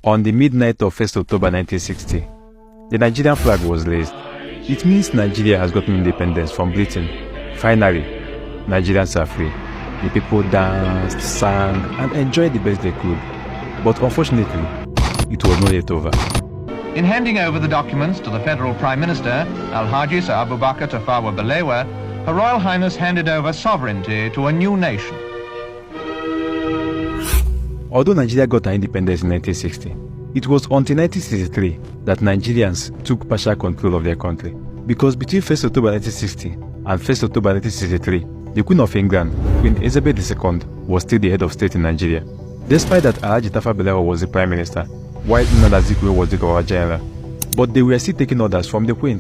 On the midnight of 1st October 1960, the Nigerian flag was raised. It means Nigeria has gotten independence from Britain. Finally, Nigerians are free. The people danced, sang, and enjoyed the best they could. But unfortunately, it was not yet over. In handing over the documents to the Federal Prime Minister, Alhaji Sir Abubakar Tafawa Balewa, Her Royal Highness handed over sovereignty to a new nation. Although Nigeria got her independence in 1960, it was until 1963 that Nigerians took partial control of their country. Because between 1st October 1960 and 1st October 1963, the Queen of England, Queen Elizabeth II, was still the head of state in Nigeria. Despite that, Alhaji Tafawa Balewa was the Prime Minister, while Nnamdi Azikiwe was the Governor General. But they were still taking orders from the Queen.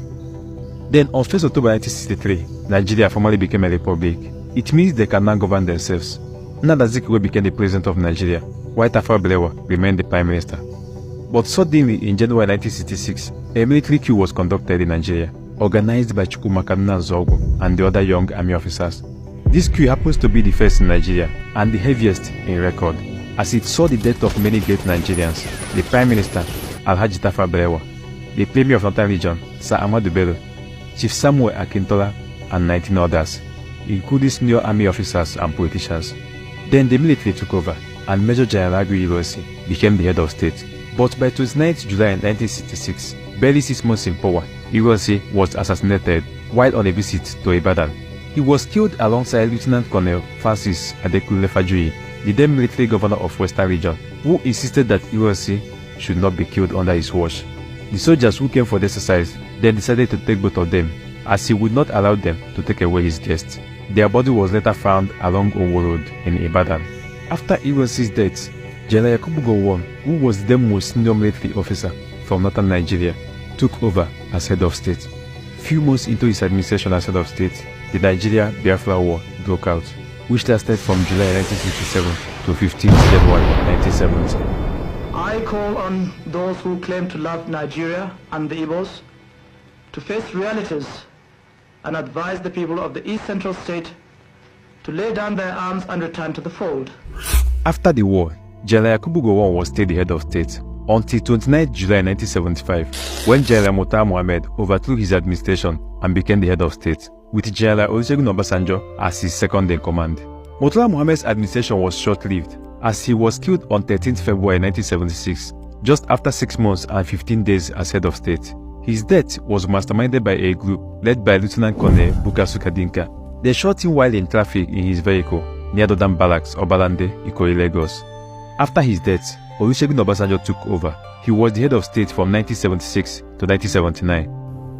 Then on 1st October 1963, Nigeria formally became a republic. It means they can now govern themselves. Nnamdi Azikiwe became the President of Nigeria, while Tafawa Balewa remained the Prime Minister. But suddenly, in January 1966, a military coup was conducted in Nigeria, organized by Chukwuma Kaduna Nzogu and the other young army officers. This coup happens to be the first in Nigeria and the heaviest in record, as it saw the death of many great Nigerians: the Prime Minister, Alhaji Tafawa Balewa, the Premier of Northern Region, Sir Ahmadu Bello, Chief Samuel Akintola, and 19 others, including senior army officers and politicians. Then the military took over, and Major General Agui Ironsi became the head of state. But by 29th July 1966, barely 6 months in power, Ironsi was assassinated while on a visit to Ibadan. He was killed alongside Lieutenant Colonel Francis Adekunle Fajuyi, the then military governor of Western Region, who insisted that Ironsi should not be killed under his watch. The soldiers who came for the exercise then decided to take both of them, as he would not allow them to take away his guests. Their body was later found along Owo Road in Ibadan. After Ironsi's death, General Yakubu Gowon, who was the most senior military officer from northern Nigeria, took over as head of state. Few months into his administration as head of state, the Nigeria-Biafra War broke out, which lasted from July 1967 to 15th January 1970. I call on those who claim to love Nigeria and the Igbos to face realities and advise the people of the East Central State to lay down their arms and return to the fold. After the war, General Yakubu Gowon was still the head of state until 29 July 1975, when General Murtala Mohammed overthrew his administration and became the head of state, with General Olusegun Obasanjo as his second-in-command. Murtala Mohammed's administration was short-lived, as he was killed on 13 February 1976, just after 6 months and 15 days as head of state. His death was masterminded by a group led by Lieutenant Colonel Bukasu Kadinka. They shot him while in traffic in his vehicle near Dodam Barracks, Obalande, Ikoyi, Lagos. After his death, Olusegun Obasanjo took over. He was the head of state from 1976 to 1979.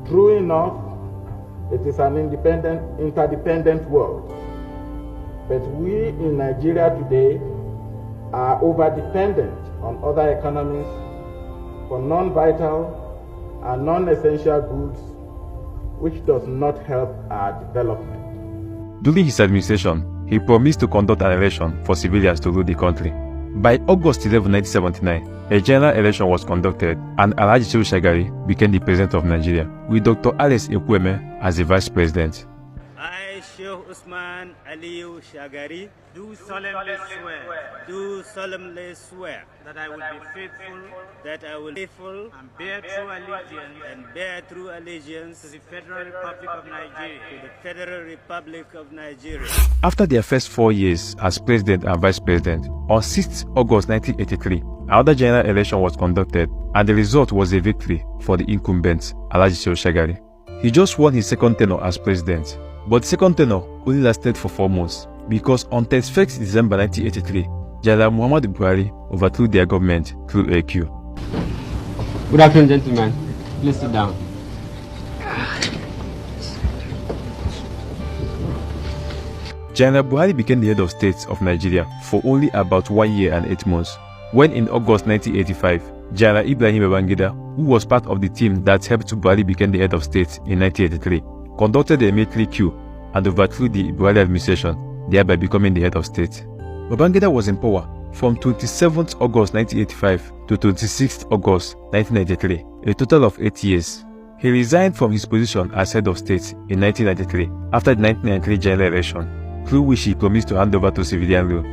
True enough, it is an interdependent world. But we in Nigeria today are over-dependent on other economies for non-vital and non-essential goods, which does not help our development. During his administration, he promised to conduct an election for civilians to rule the country. By August 11, 1979, a general election was conducted and Alhaji Shehu Shagari became the president of Nigeria, with Dr. Alex Ekwueme as the vice president. I, Sheikh Usman Aliyu Shagari, do solemnly swear that I will be faithful and bear true allegiance to the Federal Republic of Nigeria. After their first 4 years as president and vice president, on 6th August 1983, another general election was conducted, and the result was a victory for the incumbent, Alhaji Shehu Shagari. He just won his second tenure as president, but the second tenure only lasted for 4 months, because on 31st December 1983, General Muhammadu Buhari overthrew their government through a coup. Good afternoon, gentlemen. Please sit down. General Buhari became the head of state of Nigeria for only about 1 year and 8 months, when in August 1985, General Ibrahim Babangida, who was part of the team that helped Buhari become the head of state in 1983, conducted a military coup and overthrew the Buhari administration, thereby becoming the head of state. Babangida was in power from 27th August 1985 to 26th August 1993, a total of 8 years. He resigned from his position as head of state in 1993 after the 1993 general election, through which he promised to hand over to civilian rule.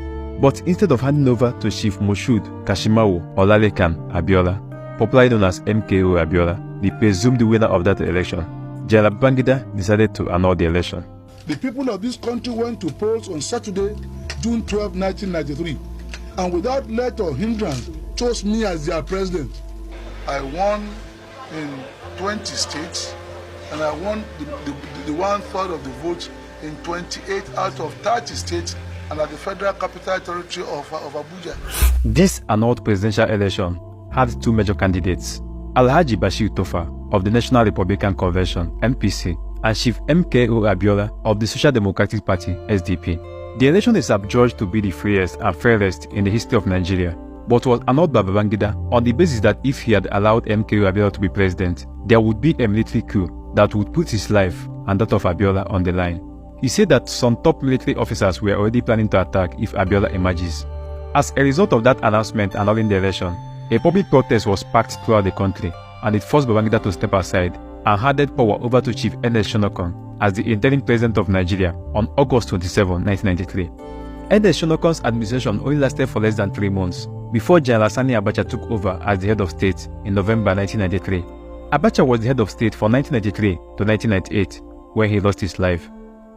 But instead of handing over to Chief Moshood Kashimawo Olalekan Abiola, popularly known as MKO Abiola, the presumed winner of that election, General Babangida decided to annul the election. The people of this country went to polls on Saturday, June 12, 1993, and without let or hindrance chose me as their president. I won in 20 states, and I won the 1/3 of the votes in 28 out of 30 states and at the Federal Capital Territory of Abuja. This annulled presidential election had two major candidates, Alhaji Bashir Tofa of the National Republican Convention (NPC) and Chief MKO Abiola of the Social Democratic Party (SDP). The election is adjudged to be the freest and fairest in the history of Nigeria, but was annulled by Babangida on the basis that if he had allowed MKO Abiola to be president, there would be a military coup that would put his life and that of Abiola on the line. He said that some top military officers were already planning to attack if Abiola emerges. As a result of that announcement annulling the election, a public protest was sparked throughout the country, and it forced Babangida to step aside and handed power over to Chief Ernest Shonekan as the interim president of Nigeria on August 27, 1993. Ernest Shonekan's administration only lasted for less than 3 months before General Sani Abacha took over as the head of state in November 1993. Abacha was the head of state from 1993 to 1998, where he lost his life.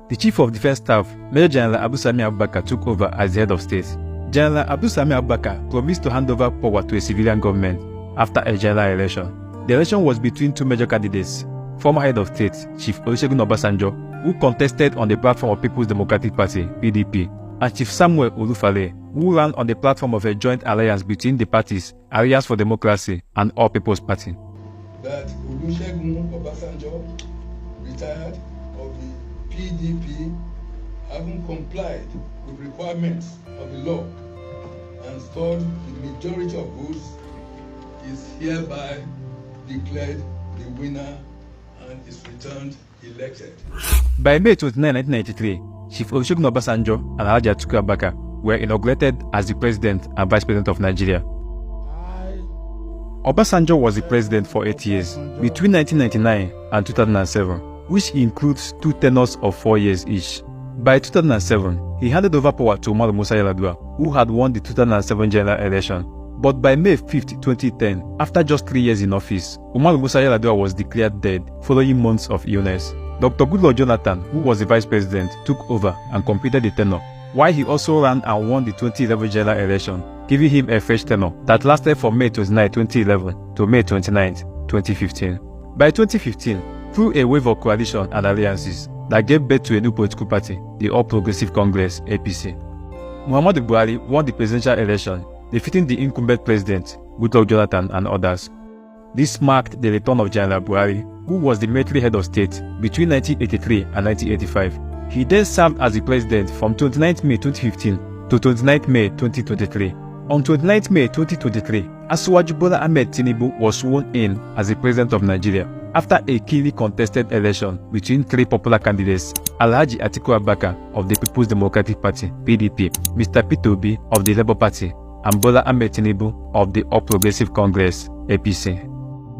The Chief of Defense Staff, Major General Abu Sami Abubakar, took over as the head of state. General Abu Sami Abubakar promised to hand over power to a civilian government after a general election. The election was between two major candidates, former head of state Chief Olusegun Obasanjo, who contested on the platform of People's Democratic Party (PDP), and Chief Samuel Olufale, who ran on the platform of a joint alliance between the parties Alliance for Democracy and All People's Party. That Olusegun Obasanjo, retired of the PDP, having complied with requirements of the law and scored the majority of votes, is hereby declared the winner and is returned elected. By May 29, 1993, Chief Olusegun Obasanjo and Alhaji Atiku Abubakar were inaugurated as the President and Vice President of Nigeria. Obasanjo was the president for 8 years, between 1999 and 2007, which includes 2 tenures of 4 years each. By 2007, he handed over power to Umaru Musa Yar'Adua, who had won the 2007 general election. But by May 5, 2010, after just 3 years in office, Umaru Musa Yar'Adua was declared dead following months of illness. Dr. Goodluck Jonathan, who was the vice president, took over and completed the tenure, while he also ran and won the 2011 general election, giving him a fresh tenure that lasted from May 29, 2011 to May 29, 2015. By 2015, through a wave of coalition and alliances that gave birth to a new political party, the All Progressive Congress (APC), Muhammadu Buhari won the presidential election, defeating the incumbent president, Goodluck Jonathan, and others. This marked the return of General Buhari, who was the military head of state between 1983 and 1985. He then served as the president from 29 May 2015 to 29 May 2023. On 29 May 2023, Asiwaju Bola Ahmed Tinubu was sworn in as the president of Nigeria after a keenly contested election between 3 popular candidates, Alhaji Atiku Abubakar of the People's Democratic Party (PDP), Mr. Peter Obi of the Labour Party, and Bola Ahmed Tinubu of the All Progressive Congress (APC).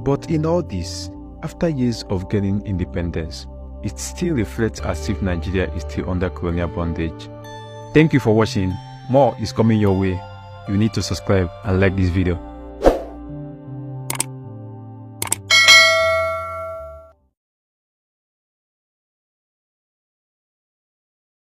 But in all this, after years of gaining independence, it still reflects as if Nigeria is still under colonial bondage. Thank you for watching. More is coming your way. You need to subscribe and like this video.